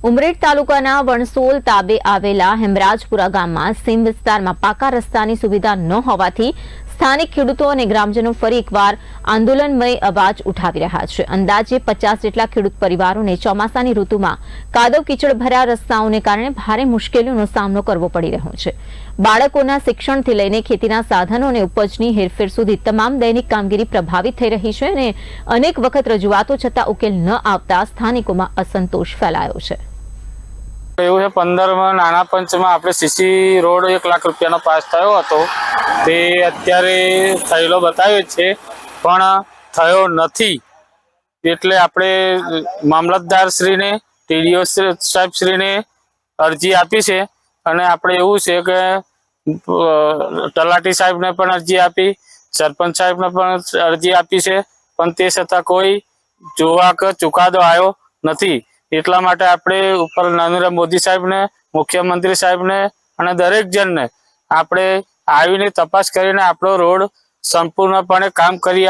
ઉમરેઠ તાલુકાના વણસોલ તાબે આવેલા હેમરાજપુરા ગામમાં સીમ વિસ્તારમાં પાકા રસ્તાની સુવિધા ન હોવાથી સ્થાનિક ખેડૂતો અને ગ્રામજનો ફરી એકવાર આંદોલનમય અવાજ ઉઠાવી રહ્યા છે। અંદાજે 50 જેટલા ખેડૂત પરિવારોને ચોમાસાની ઋતુમાં કાદવ કીચડ ભર્યા રસ્તાઓને કારણે ભારે મુશ્કેલીઓનો સામનો કરવો પડી રહ્યો છે। બાળકોના શિક્ષણથી લઈને ખેતીના સાધનો અને ઉપજની હેરફેર સુધી તમામ દૈનિક કામગીરી પ્રભાવિત થઈ રહી છે અને અનેક વખત રજૂઆતો છતાં ઉકેલ ન આવતા સ્થાનિકોમાં અસંતોષ ફેલાયો છે। એવું છે 15માં નાના પંચમાં આપણે સીસી રોડ 1 લાખ રૂપિયાનો પાસ થયો હતો, તે અત્યારે થયેલો બતાવ્યો છે પણ થયો નથી। એટલે આપણે મામલતદાર શ્રીને, ટીડીઓ સાહેબ શ્રીને અરજી આપી છે અને આપણે એવું છે કે તલાટી સાહેબને પણ અરજી આપી, સરપંચ સાહેબને પણ અરજી આપી છે, પણ તે છતાં કોઈ જોવા કે ચુકાદો આવ્યો નથી। એટલા માટે આપણે ઉપર નરેન્દ્ર મોદી સાહેબને, મુખ્યમંત્રી સાહેબને અને દરેક જણને આપણે આવીને તપાસ કરીને આપણો રોડ સંપૂર્ણપણે કામ કરી